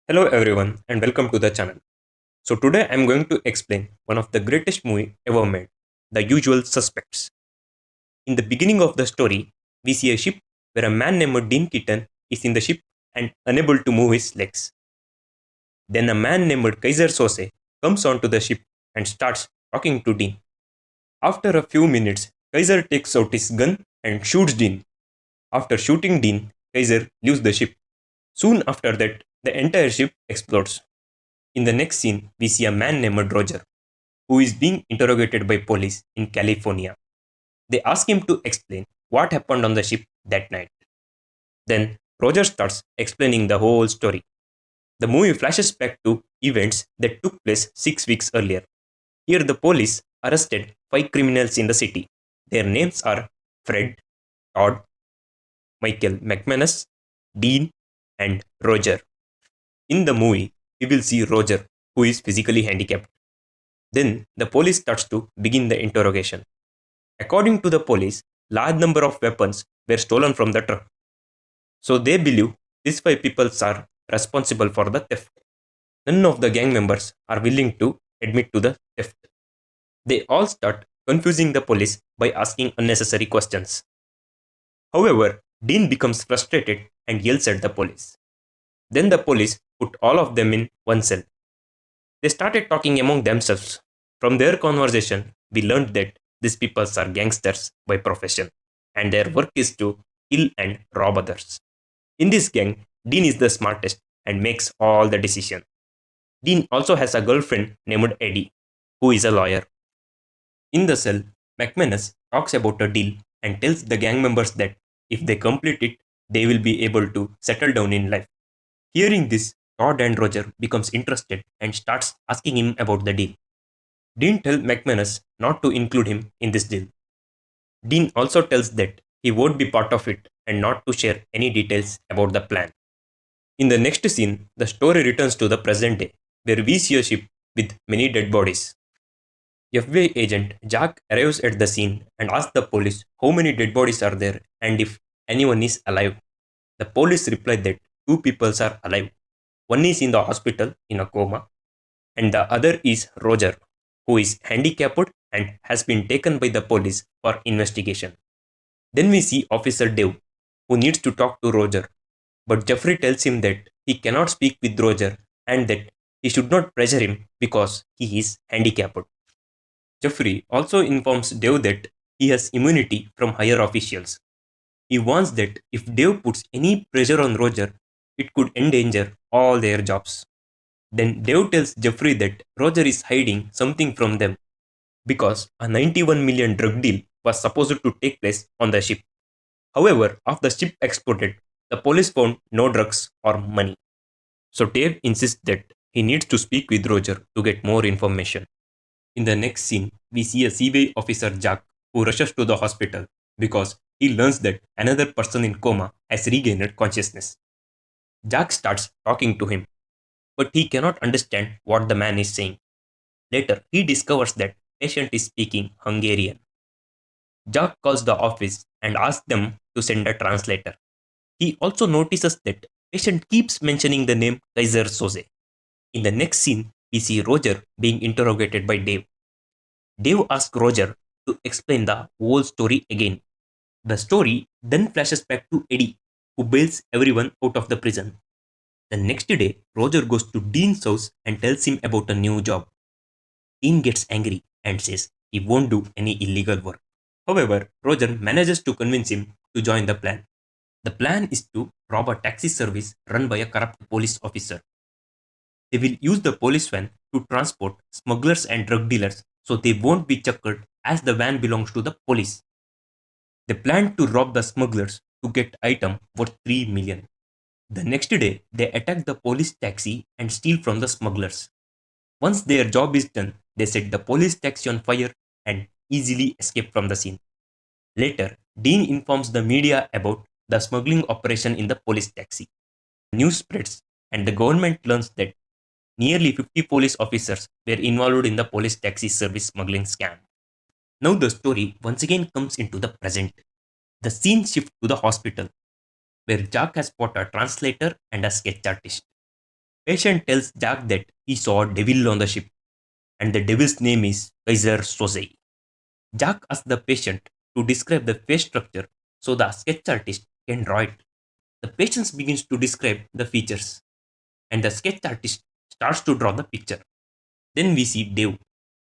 Hello everyone and welcome to the channel. So today I'm going to explain one of the greatest movie ever made, The Usual Suspects. In the beginning of the story, we see a ship where a man named Dean Keaton is in the ship and unable to move his legs. Then a man named Kaiser Sose comes onto the ship and starts talking to Dean. After a few minutes, Kaiser takes out his gun and shoots Dean. After shooting Dean, Kaiser leaves the ship. Soon after that, the entire ship explodes. In the next scene, we see a man named Roger, who is being interrogated by police in California. They ask him to explain what happened on the ship that night. Then Roger starts explaining the whole story. The movie flashes back to events that took place 6 weeks earlier. Here, the police arrested five criminals in the city. Their names are Fred, Todd, Michael McManus, Dean, and Roger. In the movie, we will see Roger, who is physically handicapped. Then the police starts to begin the interrogation. According to the police, large number of weapons were stolen from the truck. So they believe these five people are responsible for the theft. None of the gang members are willing to admit to the theft. They all start confusing the police by asking unnecessary questions. However, Dean becomes frustrated and yells at the police. Then the police put all of them in one cell. They started talking among themselves. From their conversation, we learned that these people are gangsters by profession, and their work is to kill and rob others. In this gang, Dean is the smartest and makes all the decisions. Dean also has a girlfriend named Eddie, who is a lawyer. In the cell, McManus talks about a deal and tells the gang members that if they complete it, they will be able to settle down in life. Hearing this, Todd and Roger becomes interested and starts asking him about the deal. Dean tells McManus not to include him in this deal. Dean also tells that he won't be part of it and not to share any details about the plan. In the next scene, the story returns to the present day, where we see a ship with many dead bodies. FBI agent Jack arrives at the scene and asks the police how many dead bodies are there and if anyone is alive. The police reply that two people are alive. One is in the hospital in a coma, and the other is Roger, who is handicapped and has been taken by the police for investigation. Then we see Officer Dave, who needs to talk to Roger, but Jeffrey tells him that he cannot speak with Roger and that he should not pressure him because he is handicapped. Jeffrey also informs Dave that he has immunity from higher officials. He warns that if Dave puts any pressure on Roger, it could endanger all their jobs. Then Dave tells Jeffrey that Roger is hiding something from them because a 91 million drug deal was supposed to take place on the ship. However, after the ship exploded, the police found no drugs or money. So Dave insists that he needs to speak with Roger to get more information. In the next scene, we see a CBI officer Jack who rushes to the hospital because he learns that another person in coma has regained consciousness. Jack starts talking to him, but he cannot understand what the man is saying. Later, he discovers that patient is speaking Hungarian. Jack calls the office and asks them to send a translator. He also notices that patient keeps mentioning the name Kaiser Soze. In the next scene, we see Roger being interrogated by Dave. Dave asks Roger to explain the whole story again. The story then flashes back to Eddie, who bails everyone out of the prison. The next day, Roger goes to Dean's house and tells him about a new job. Dean gets angry and says he won't do any illegal work. However, Roger manages to convince him to join the plan. The plan is to rob a taxi service run by a corrupt police officer. They will use the police van to transport smugglers and drug dealers so they won't be chuckled as the van belongs to the police. They plan to rob the smugglers to get item worth 3 million. The next day, they attack the police taxi and steal from the smugglers. Once their job is done, they set the police taxi on fire and easily escape from the scene. Later, Dean informs the media about the smuggling operation in the police taxi. News spreads, and the government learns that nearly 50 police officers were involved in the police taxi service smuggling scam. Now the story once again comes into the present. The scene shifts to the hospital, where Jack has bought a translator and a sketch artist. Patient tells Jack that he saw a devil on the ship, and the devil's name is Kaiser Soze. Jack asks the patient to describe the face structure so the sketch artist can draw it. The patient begins to describe the features, and the sketch artist starts to draw the picture. Then we see Dave,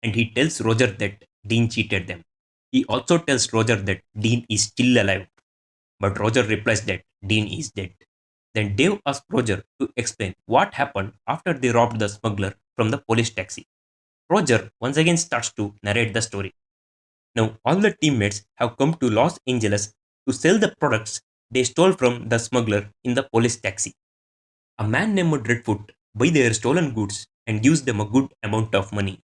and he tells Roger that Dean cheated them. He also tells Roger that Dean is still alive, but Roger replies that Dean is dead. Then Dave asks Roger to explain what happened after they robbed the smuggler from the police taxi. Roger once again starts to narrate the story. Now, all the teammates have come to Los Angeles to sell the products they stole from the smuggler in the police taxi. A man named Redfoot buys their stolen goods and gives them a good amount of money.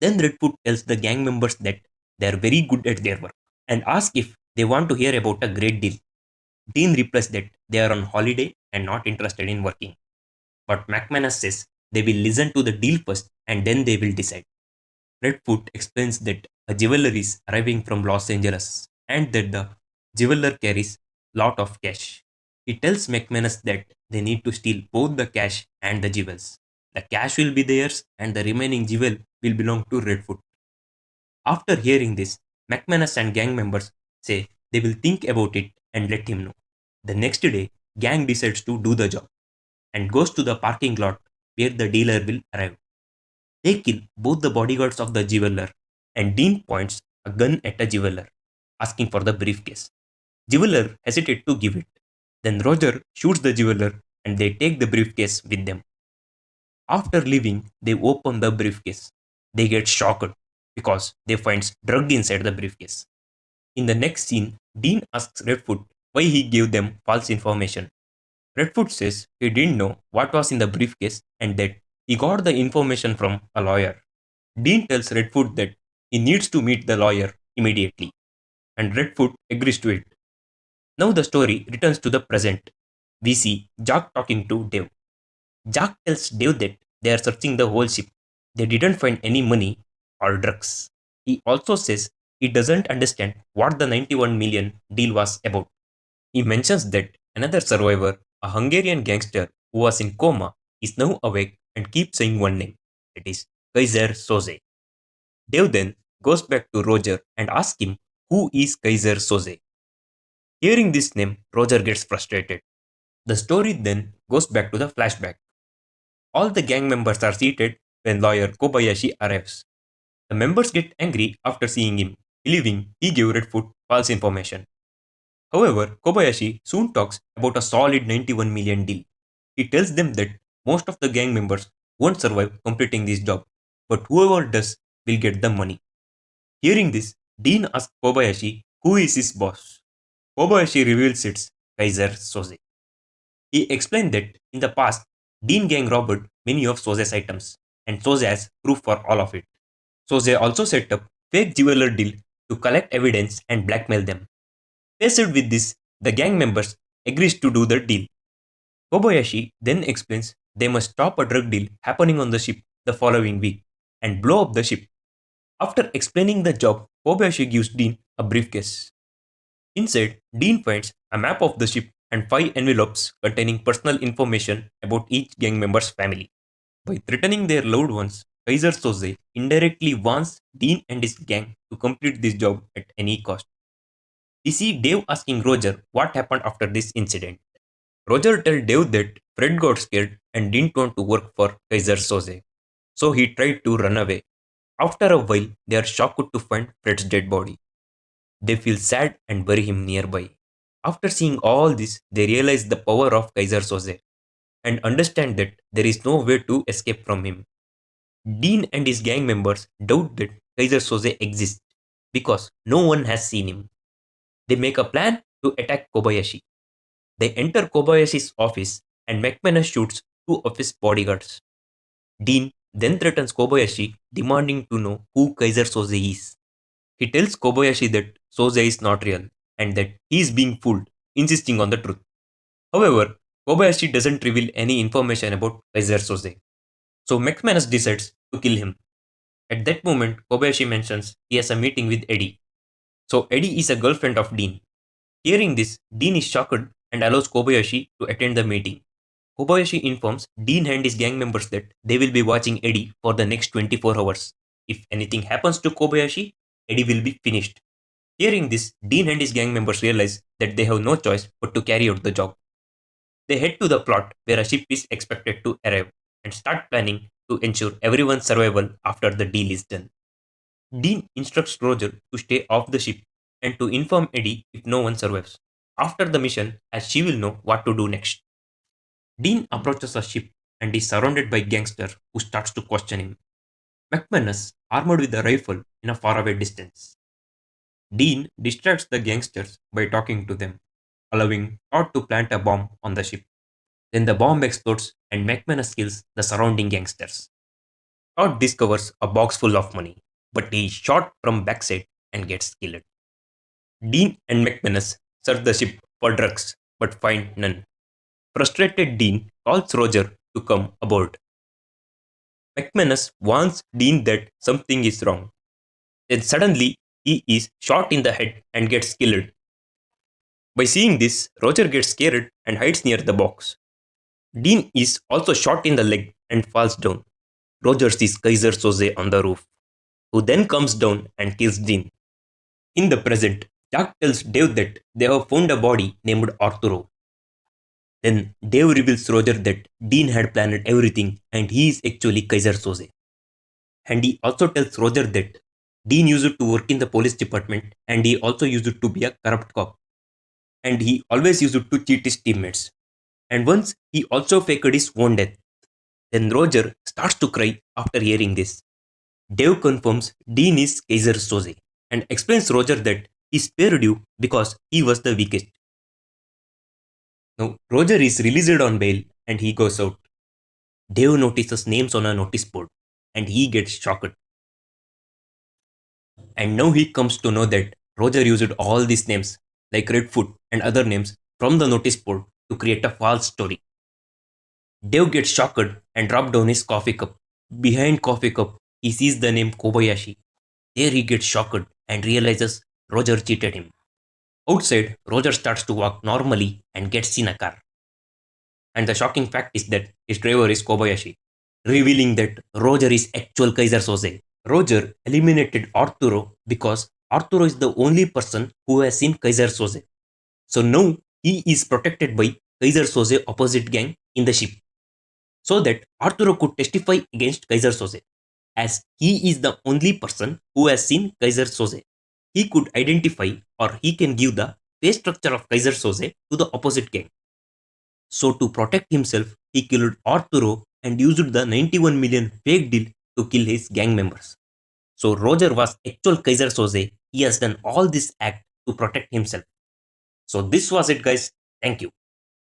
Then Redfoot tells the gang members that they are very good at their work and asks if they want to hear about a great deal. Dean replies that they are on holiday and not interested in working. But McManus says they will listen to the deal first and then they will decide. Redfoot explains that a jeweler is arriving from Los Angeles and that the jeweler carries lot of cash. He tells McManus that they need to steal both the cash and the jewels. The cash will be theirs and the remaining jewel will belong to Redfoot. After hearing this, McManus and gang members say they will think about it and let him know. The next day, gang decides to do the job and goes to the parking lot where the dealer will arrive. They kill both the bodyguards of the jeweler, and Dean points a gun at the jeweler, asking for the briefcase. Jeweler hesitates to give it. Then Roger shoots the jeweler and they take the briefcase with them. After leaving, they open the briefcase. They get shocked because they find drug inside the briefcase. In the next scene, Dean asks Redfoot why he gave them false information. Redfoot says he didn't know what was in the briefcase and that he got the information from a lawyer. Dean tells Redfoot that he needs to meet the lawyer immediately, and Redfoot agrees to it. Now the story returns to the present. We see Jack talking to Dave. Jack tells Dave that they are searching the whole ship. They didn't find any money or drugs. He also says he doesn't understand what the 91 million deal was about. He mentions that another survivor, a Hungarian gangster who was in coma, is now awake and keeps saying one name, that is Kaiser Soze. Dave then goes back to Roger and asks him who is Kaiser Soze. Hearing this name, Roger gets frustrated. The story then goes back to the flashback. All the gang members are seated when lawyer Kobayashi arrives. The members get angry after seeing him, believing he gave Redfoot false information. However, Kobayashi soon talks about a solid 91 million deal. He tells them that most of the gang members won't survive completing this job, but whoever does will get the money. Hearing this, Dean asks Kobayashi who is his boss. Kobayashi reveals it's Kaiser Soze. He explained that in the past, Dean gang robbed many of Soze's items, and Soze has proof for all of it. Soze also set up fake jeweler deal to collect evidence and blackmail them. Faced with this, the gang members agrees to do the deal. Kobayashi then explains they must stop a drug deal happening on the ship the following week and blow up the ship. After explaining the job, Kobayashi gives Dean a briefcase. Inside, Dean finds a map of the ship and 5 envelopes containing personal information about each gang member's family. By threatening their loved ones, Kaiser Soze indirectly warns Dean and his gang to complete this job at any cost. We see Dave asking Roger what happened after this incident. Roger tells Dave that Fred got scared and didn't want to work for Kaiser Soze, so he tried to run away. After a while, they are shocked to find Fred's dead body. They feel sad and bury him nearby. After seeing all this, they realize the power of Kaiser Soze and understand that there is no way to escape from him. Dean and his gang members doubt that Kaiser Soze exists because no one has seen him. They make a plan to attack Kobayashi. They enter Kobayashi's office and McManus shoots two of his bodyguards. Dean then threatens Kobayashi, demanding to know who Kaiser Soze is. He tells Kobayashi that Soze is not real and that he is being fooled, insisting on the truth. However, Kobayashi doesn't reveal any information about Kaiser Soze, so McManus decides to kill him. At that moment, Kobayashi mentions he has a meeting with Eddie. So Eddie is a girlfriend of Dean. Hearing this, Dean is shocked and allows Kobayashi to attend the meeting. Kobayashi informs Dean and his gang members that they will be watching Eddie for the next 24 hours. If anything happens to Kobayashi, Eddie will be finished. Hearing this, Dean and his gang members realize that they have no choice but to carry out the job. They head to the plot where a ship is expected to arrive and start planning to ensure everyone's survival after the deal is done. Dean instructs Roger to stay off the ship and to inform Eddie if no one survives after the mission, as she will know what to do next. Dean approaches the ship and is surrounded by gangsters who starts to question him. McManus, armored with a rifle in a faraway distance. Dean distracts the gangsters by talking to them, allowing Todd to plant a bomb on the ship. Then the bomb explodes and McManus kills the surrounding gangsters. Todd discovers a box full of money, but he is shot from backside and gets killed. Dean and McManus search the ship for drugs but find none. Frustrated Dean calls Roger to come aboard. McManus warns Dean that something is wrong. Then suddenly he is shot in the head and gets killed. By seeing this, Roger gets scared and hides near the box. Dean is also shot in the leg and falls down. Roger sees Kaiser Soze on the roof, who then comes down and kills Dean. In the present, Jack tells Dave that they have found a body named Arturo. Then Dave reveals Roger that Dean had planned everything and he is actually Kaiser Soze. And he also tells Roger that Dean used to work in the police department and he also used to be a corrupt cop. And he always used to cheat his teammates. And once he also faked his own death. Then Roger starts to cry after hearing this. Dave confirms Dean is Kaiser Soze and explains Roger that he spared you because he was the weakest. Now, Roger is released on bail and he goes out. Dave notices names on a notice board and he gets shocked. And now he comes to know that Roger used all these names, like Redfoot and other names, from the notice board to create a false story. Dave gets shocked and drops down his coffee cup. Behind coffee cup, he sees the name Kobayashi. There he gets shocked and realizes Roger cheated him. Outside, Roger starts to walk normally and gets in a car. And the shocking fact is that his driver is Kobayashi, revealing that Roger is actual Kaiser Soze. Roger eliminated Arturo because Arturo is the only person who has seen Kaiser Soze. So now he is protected by Kaiser Soze opposite gang in the ship, so that Arturo could testify against Kaiser Soze, as he is the only person who has seen Kaiser Soze. He could identify or he can give the face structure of Kaiser Soze to the opposite gang. So to protect himself, he killed Arturo and used the 91 million fake deal to kill his gang members. So Roger was actual Kaiser Soze. He has done all this act to protect himself. So this was it, guys. Thank you.